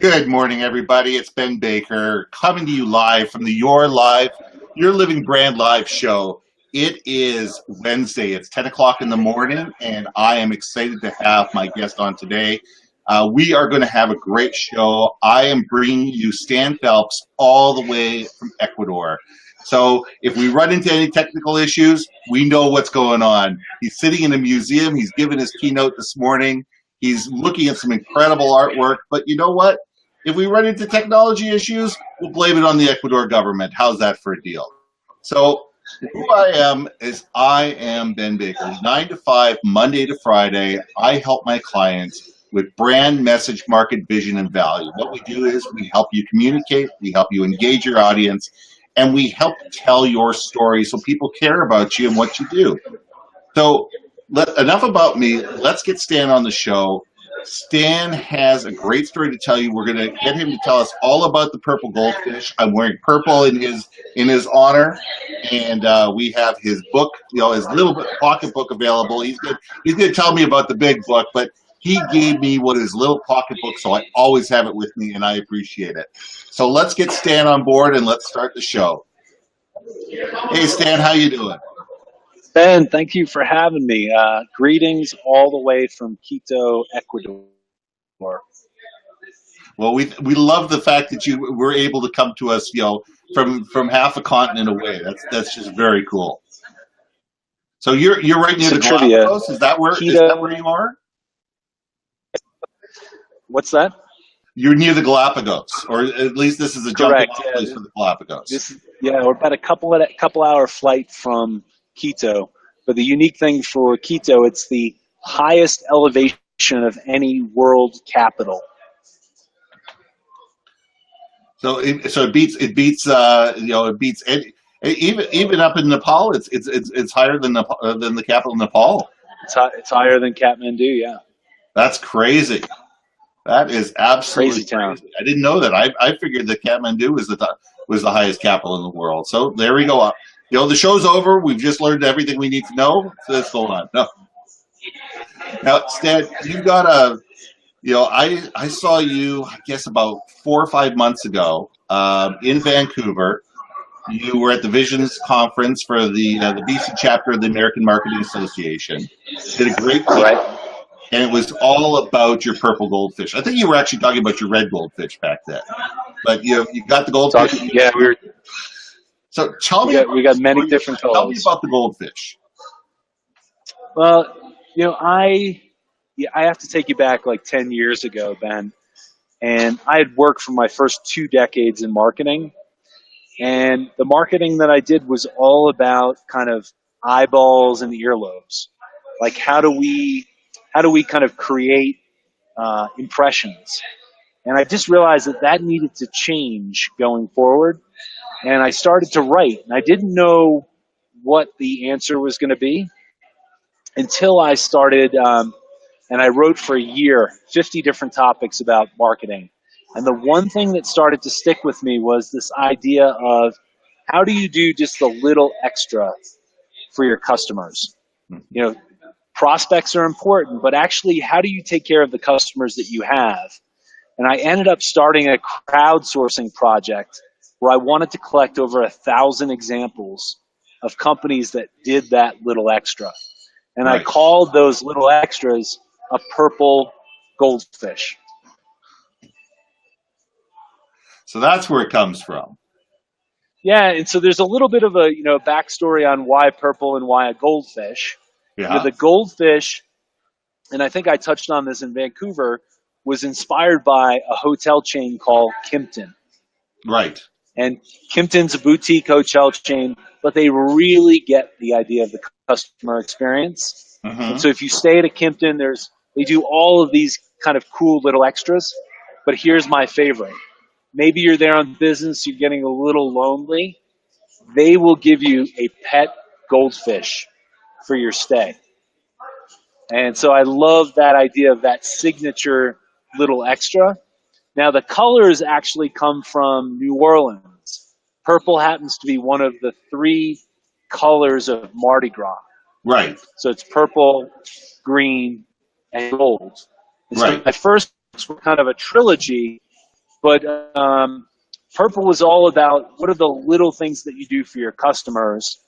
Good morning, everybody. It's Ben Baker coming to you live from the Your Living Brand Live show. It is Wednesday. It's 10 o'clock in the morning, and I am excited to have my guest on today. We are going to have a great show. I am bringing you Stan Phelps all the way from Ecuador. So if we run into any technical issues, we know what's going on. He's sitting in a museum. He's given his keynote this morning. He's looking at some incredible artwork. But you know what? If we run into technology issues, we'll blame it on the Ecuador government. How's that for a deal? So who I am is I am Ben Baker. 9 to 5, Monday to Friday, I help my clients with brand, message, market, vision, and value. What we do is we help you communicate, we help you engage your audience, and we help tell your story so people care about you and what you do. So enough about me. Let's get Stan on the show. Stan has a great story to tell you. We're going to get him to tell us all about the purple goldfish. I'm wearing purple in his honor, and we have his book, his little pocket book available. He's going to tell me about the big book, but he gave me his little pocket book, so I always have it with me, and I appreciate it. So let's get Stan on board and let's start the show. Hey, Stan, how you doing? Ben, thank you for having me. Greetings all the way from Quito, Ecuador. Well, we love the fact that you were able to come to us, from half a continent away. That's just very cool. So you're right near the Galapagos. Is that where you are? What's that? You're near the Galapagos, or at least this is a jumping off place for the Galapagos. We're about a couple hour flight from Quito, but the unique thing for Quito, it's the highest elevation of any world capital. So it beats even up in Nepal. It's higher than the capital of Nepal. It's higher than Kathmandu. Yeah, that's crazy. That is absolutely crazy town. I didn't know that. I figured that Kathmandu was the highest capital in the world. So there we go. The show's over. We've just learned everything we need to know. So let's go on. No. Now, Stan, you've got I saw you, I guess, about 4 or 5 months ago in Vancouver. You were at the Visions Conference for the BC chapter of the American Marketing Association. Did a great job. And it was all about your purple goldfish. I think you were actually talking about your red goldfish back then. But you got the goldfish. Yeah, we were. So tell me. We got many different colors. Tell me about the goldfish. Well, I have to take you back like 10 years ago, Ben. And I had worked for my first 2 decades in marketing. And the marketing that I did was all about kind of eyeballs and earlobes. Like how do we kind of create impressions? And I just realized that needed to change going forward. And I started to write. And I didn't know what the answer was going to be until I started, and I wrote for a year, 50 different topics about marketing. And the one thing that started to stick with me was this idea of how do you do just a little extra for your customers? Prospects are important, but actually, how do you take care of the customers that you have? And I ended up starting a crowdsourcing project where I wanted to collect over 1,000 examples of companies that did that little extra. And right. I called those little extras a purple goldfish. So that's where it comes from. Yeah, and so there's a little bit of a backstory on why purple and why a goldfish. Yeah. The goldfish, and I think I touched on this in Vancouver, was inspired by a hotel chain called Kimpton. Right. And Kimpton's a boutique hotel chain, but they really get the idea of the customer experience. Mm-hmm. And so if you stay at a Kimpton, they do all of these kind of cool little extras. But here's my favorite. Maybe you're there on business, you're getting a little lonely. They will give you a pet goldfish for your stay. And so I love that idea of that signature little extra. Now the colors actually come from New Orleans. Purple happens to be one of the 3 colors of Mardi Gras. Right. So it's purple, green, and gold. And right. So my first books were kind of a trilogy But Purple was all about what are the little things that you do for your customers.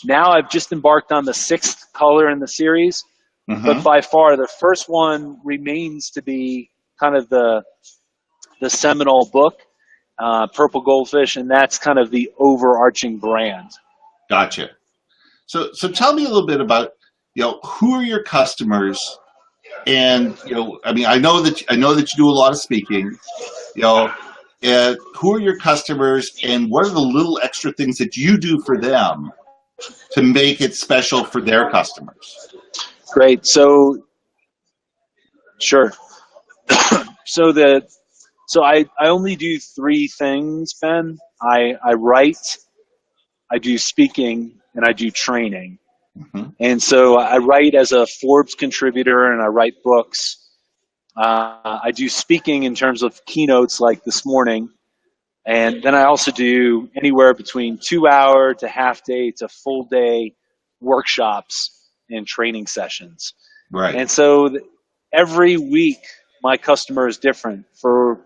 Now I've just embarked on the 6th color in the series, but by far the first one remains to be kind of the seminal book, Purple Goldfish, and that's kind of the overarching brand. Gotcha. So tell me a little bit about, who are your customers, and I mean, I know that you do a lot of speaking. Who are your customers, and what are the little extra things that you do for them to make it special for their customers? Great. So, sure. So I only do 3 things, Ben. I write, I do speaking, and I do training. And so I write as a Forbes contributor, and I write books. I do speaking in terms of keynotes like this morning. And then I also do anywhere between 2-hour to half-day to full-day workshops and training sessions. Right. And so every week my customer is different. For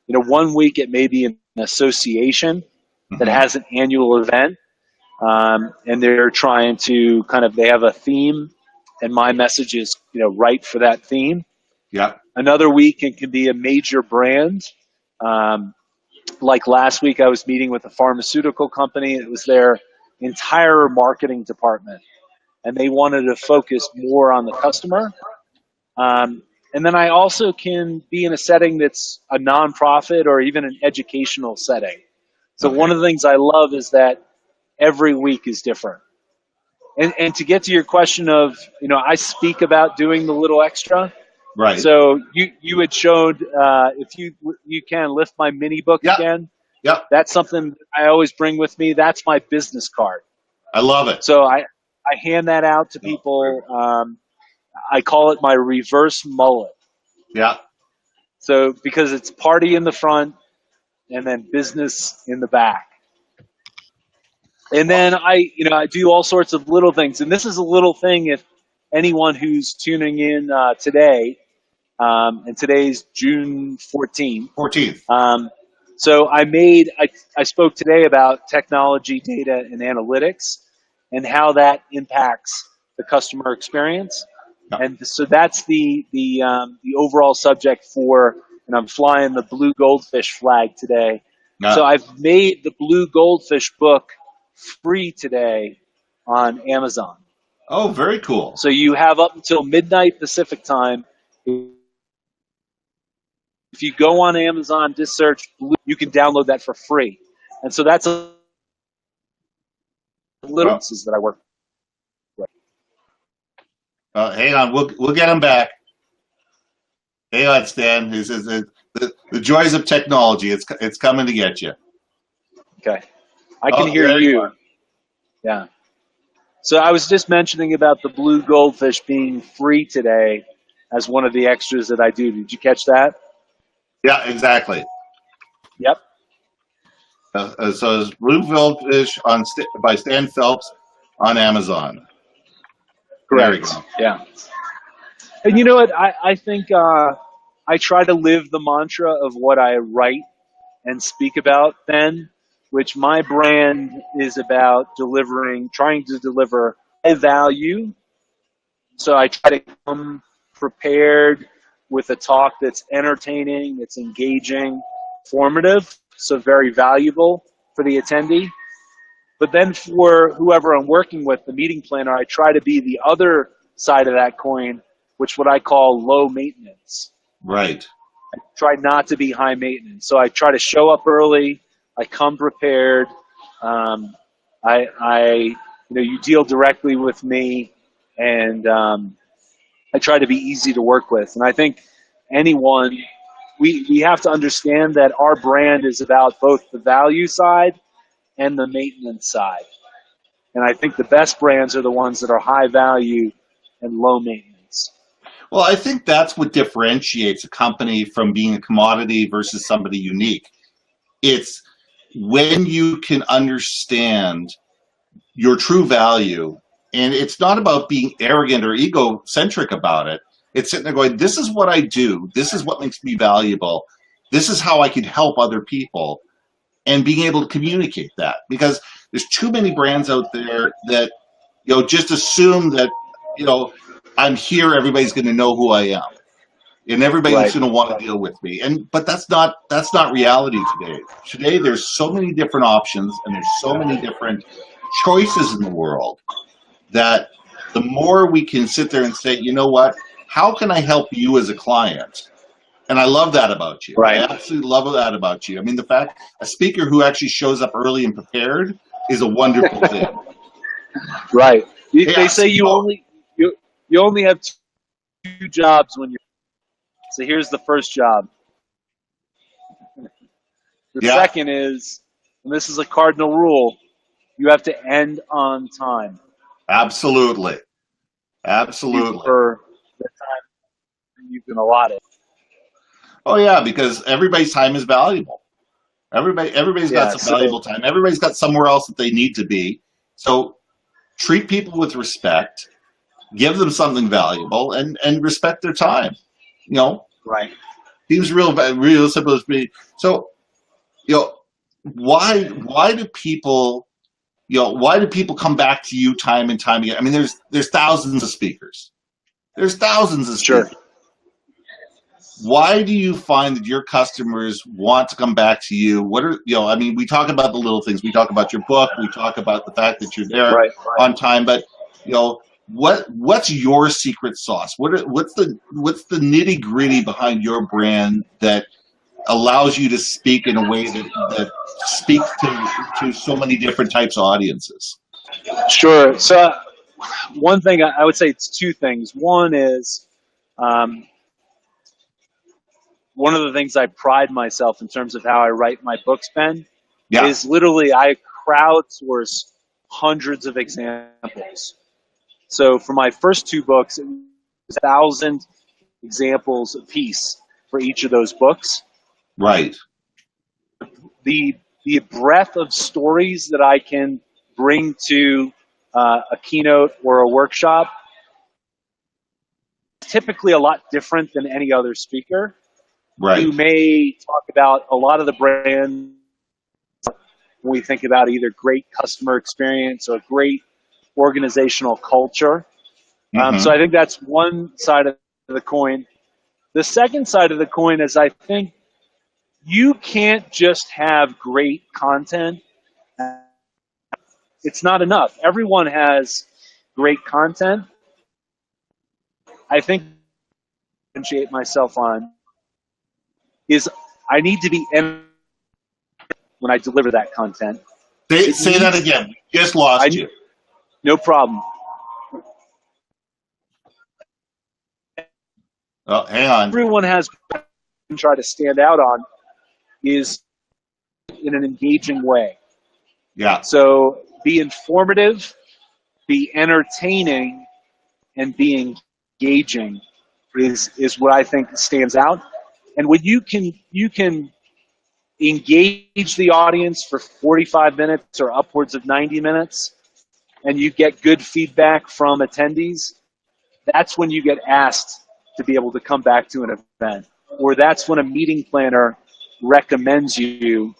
1 week it may be an association that has an annual event, and they're trying to they have a theme, and my message is right for that theme. Yeah. Another week it can be a major brand. Like last week I was meeting with a pharmaceutical company. It was their entire marketing department, and they wanted to focus more on the customer. And then I also can be in a setting that's a nonprofit or even an educational setting. So one of the things I love is that every week is different. And to get to your question of, I speak about doing the little extra. Right. So you had showed, if you can lift my mini book again. Yep. That's something I always bring with me. That's my business card. I love it. So I hand that out to people. I call it my reverse mullet. Yeah. So because it's party in the front and then business in the back. And then I do all sorts of little things. And this is a little thing if anyone who's tuning in today, and today's June 14th. 14th. So I spoke today about technology, data, and analytics and how that impacts the customer experience. And so that's the overall subject for, and I'm flying the blue goldfish flag today. So I've made the blue goldfish book free today on Amazon. Oh, very cool. So you have up until midnight Pacific time. If you go on Amazon, just search blue, you can download that for free. And so that's a little pieces that I work with. Hang on, we'll get him back. Hang on, Stan. He says the joys of technology. It's coming to get you. Okay, I can hear you. Yeah. So I was just mentioning about the blue goldfish being free today as one of the extras that I do. Did you catch that? Yeah, exactly. Yep. So it's blue goldfish by Stan Phelps on Amazon. Correct. Yeah. And you know what? I think I try to live the mantra of what I write and speak about, Ben, which my brand is about trying to deliver high value. So I try to come prepared with a talk that's entertaining, that's engaging, formative, so very valuable for the attendee. But then for whoever I'm working with, the meeting planner, I try to be the other side of that coin, which what I call low maintenance. Right. I try not to be high maintenance. So I try to show up early. I come prepared. You deal directly with me, and I try to be easy to work with. And I think we have to understand that our brand is about both the value side and the maintenance side. And I think the best brands are the ones that are high value and low maintenance. Well, I think that's what differentiates a company from being a commodity versus somebody unique. It's when you can understand your true value, and it's not about being arrogant or egocentric about it. It's sitting there going, this is what I do. This is what makes me valuable. This is how I can help other people, and being able to communicate that, because there's too many brands out there that, just assume that, I'm here, everybody's going to know who I am, and everybody's Right. going to want to deal with me. But that's not reality today. Today, there's so many different options, and there's so many different choices in the world, that the more we can sit there and say, you know what, how can I help you as a client? And I love that about you. Right. I absolutely love that about you. I mean, the fact a speaker who actually shows up early and prepared is a wonderful thing. Right. Hey, They say you only have two jobs when you're. So here's the first job. The yeah, second is, and this is a cardinal rule, you have to end on time. absolutely. Absolutely. For the time you've been allotted. Oh yeah, because everybody's time is valuable. Everybody's got some valuable time. Everybody's got somewhere else that they need to be. So treat people with respect, give them something valuable, and respect their time. Right. Seems real simple to me. So, why do people come back to you time and time again? I mean, there's thousands of speakers. There's thousands of speakers. Sure. Why do you find that your customers want to come back to you? What are, I mean, we talk about the little things. We talk about your book. We talk about the fact that you're there on time. But, what's your secret sauce? What's the nitty gritty behind your brand that allows you to speak in a way that speaks to so many different types of audiences? Sure. So one thing, I would say it's two things. One is, one of the things I pride myself in terms of how I write my books, Ben, is literally I crowdsource hundreds of examples. So for my first two books, it was 1,000 examples apiece for each of those books. Right. The breadth of stories that I can bring to a keynote or a workshop is typically a lot different than any other speaker. Right. Who may talk about a lot of the brands when we think about either great customer experience or great organizational culture. So I think that's one side of the coin. The second side of the coin is I think you can't just have great content. It's not enough. Everyone has great content. I think I differentiate myself on is I need to be when I deliver that content. Say that again. We just lost you. No problem. Oh, hang on. Everyone has to try to stand out on is in an engaging way. Yeah. So be informative, be entertaining, and be engaging is what I think stands out. And when you can engage the audience for 45 minutes or upwards of 90 minutes, and you get good feedback from attendees, that's when you get asked to be able to come back to an event. Or that's when a meeting planner recommends you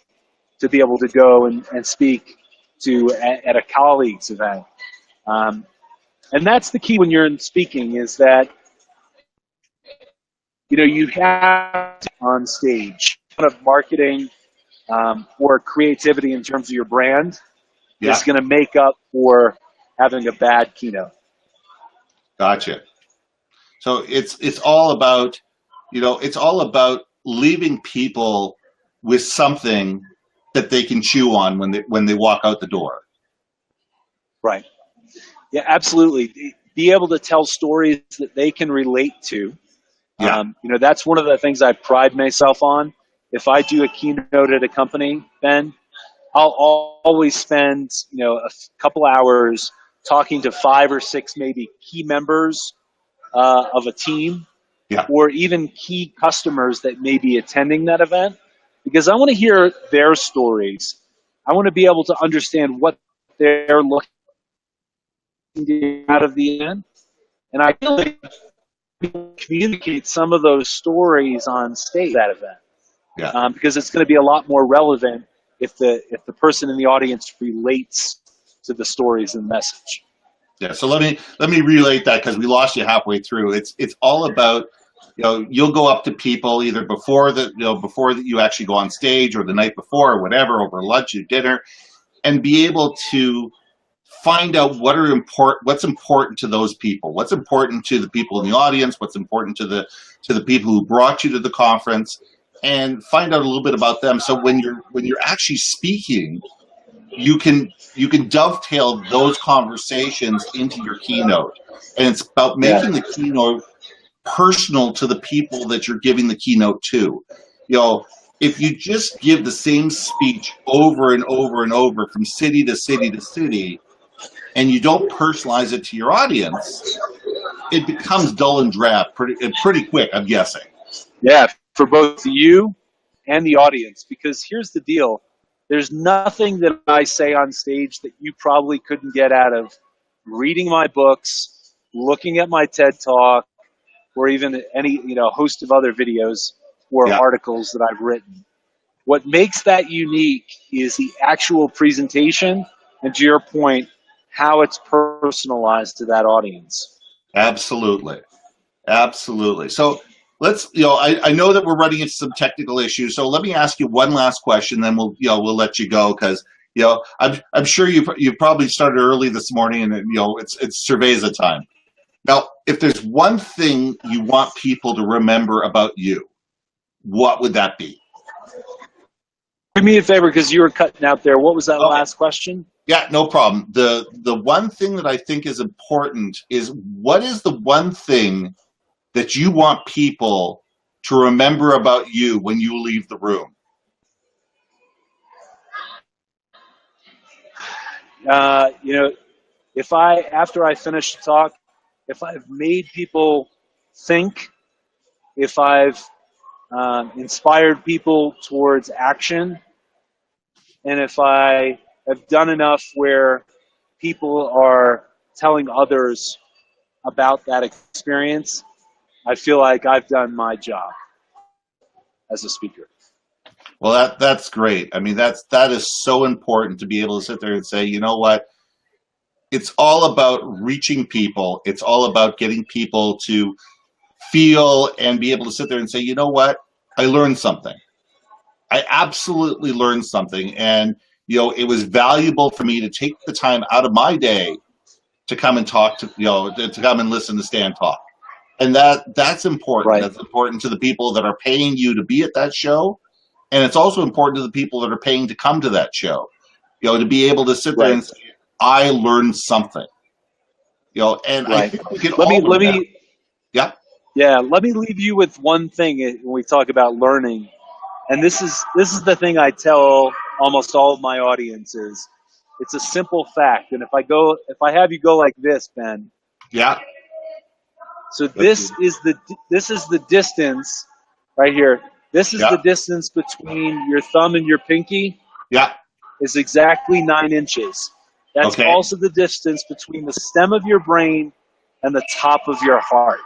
to be able to go and speak at a colleague's event. And that's the key when you're in speaking is that, you have to on stage kind of marketing or creativity in terms of your brand is going to make up for having a bad keynote. Gotcha. So it's all about, it's all about leaving people with something that they can chew on when they walk out the door. Right. Yeah, absolutely. Be able to tell stories that they can relate to. Yeah. That's one of the things I pride myself on. If I do a keynote at a company, Ben, I'll always spend, a couple hours talking to 5 or 6 maybe key members of a team, or even key customers that may be attending that event, because I want to hear their stories. I want to be able to understand what they're looking out of the event, and I feel like communicate some of those stories on stage at that event. because it's going to be a lot more relevant if the person in the audience relates to the stories and message. Yeah. So let me relate that, because we lost you halfway through. It's all about, you'll go up to people either before that you actually go on stage, or the night before, or whatever, over lunch or dinner, and be able to find out what's important to those people, what's important to the people in the audience, what's important to the people who brought you to the conference, and find out a little bit about them. So when you're actually speaking, you can dovetail those conversations into your keynote, and it's about making the keynote personal to the people that you're giving the keynote to. If you just give the same speech over and over and over from city to city to city, and you don't personalize it to your audience, it becomes dull and drab pretty quick, I'm guessing. Yeah, for both you and the audience, because here's the deal. There's nothing that I say on stage that you probably couldn't get out of reading my books, looking at my TED Talk, or even any host of other videos or articles that I've written. What makes that unique is the actual presentation, and to your point, how it's personalized to that audience. Absolutely. So let's, I know that we're running into some technical issues, so let me ask you one last question, then we'll let you go, because I'm sure you probably started early this morning, and it's Cerveza time. Now, if there's one thing you want people to remember about you, what would that be? Do me a favor, because you were cutting out there. What was that last question? Yeah, no problem. The one thing that I think is important is, what is the one thing that you want people to remember about you when you leave the room? If after I finish the talk, if I've made people think, if I've inspired people towards action, and if I have done enough where people are telling others about that experience, I feel like I've done my job as a speaker. Well, that's great. I mean, that is so important, to be able to sit there and say, you know what? It's all about reaching people. It's all about getting people to feel and be able to sit there and say, you know what? I learned something. I absolutely learned something. And, it was valuable for me to take the time out of my day to come and talk to come and listen to Stan talk. And that's important. Right. That's important to the people that are paying you to be at that show. And it's also important to the people that are paying to come to that show, to be able to sit there and say, I learned something. And I think we can let me leave you with one thing when we talk about learning. And this is the thing I tell almost all of my audiences. It's a simple fact. And if I have you go like this, Ben. Yeah. So this is the distance right here. This is the distance between your thumb and your pinky. Yeah. Is exactly 9 inches. That's also the distance between the stem of your brain and the top of your heart.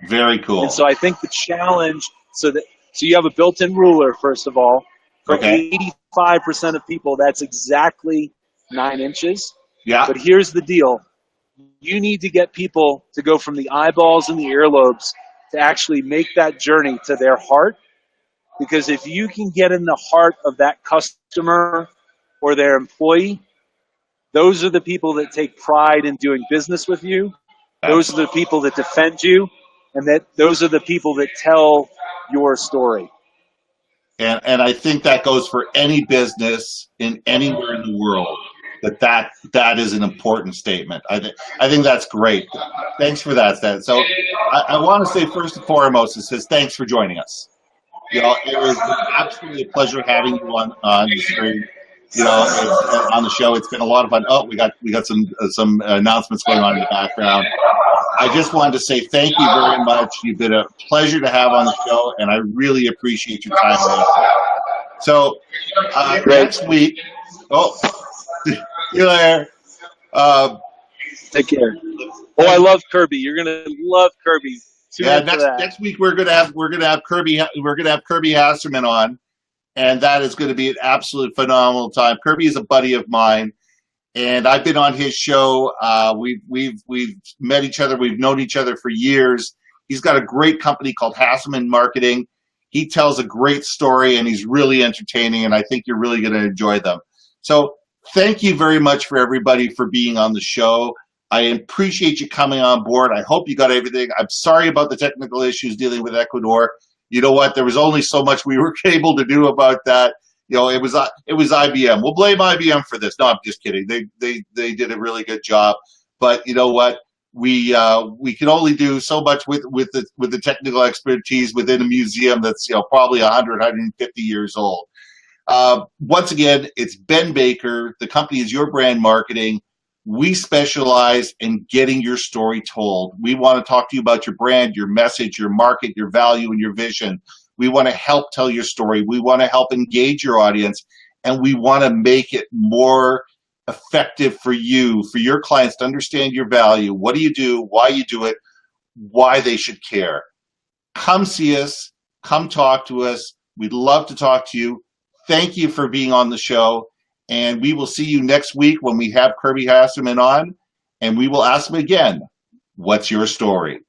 Very cool. And so I think the challenge, so you have a built-in ruler, first of all. For 85% of people, that's exactly 9 inches. Yeah. But here's the deal. You need to get people to go from the eyeballs and the earlobes to actually make that journey to their heart. Because if you can get in the heart of that customer or their employee, those are the people that take pride in doing business with you. Those are the people that defend you. And those are the people that tell your story. And I think that goes for any business in anywhere in the world. That is an important statement. I think that's great. Thanks for that, Stan. So I want to say first and foremost, it says thanks for joining us. It was absolutely a pleasure having you on the screen. On the show. It's been a lot of fun. Oh, we got some announcements going on in the background. I just wanted to say thank you very much. You've been a pleasure to have on the show, and I really appreciate your time. So next week, you there. Take care. I love Kirby. You're gonna love Kirby. Tune Yeah, in for that. next week we're gonna have Kirby Hasserman on, and that is going to be an absolute phenomenal time. Kirby is a buddy of mine, and I've been on his show. We've met each other. We've known each other for years. He's got a great company called Hasserman Marketing. He tells a great story, and he's really entertaining, and I think you're really going to enjoy them. So thank you very much for everybody for being on the show. I appreciate you coming on board. I hope you got everything. I'm sorry about the technical issues dealing with Ecuador. You know what? There was only so much we were able to do about that. You know, it was IBM. We'll blame IBM for this. No, I'm just kidding. They did a really good job. But you know what? We can only do so much with the technical expertise within a museum that's, you know, probably 100, 150 years old. Once again, it's Ben Baker. The company is Your Brand Marketing. We specialize in getting your story told. We want to talk to you about your brand, your message, your market, your value, and your vision. We want to help tell your story. We want to help engage your audience, and we want to make it more effective for you, for your clients to understand your value. What do you do? Why you do it? Why they should care. Come see us. Come talk to us. We'd love to talk to you. Thank you for being on the show. And we will see you next week when we have Kirby Hasserman on, and we will ask him again, what's your story?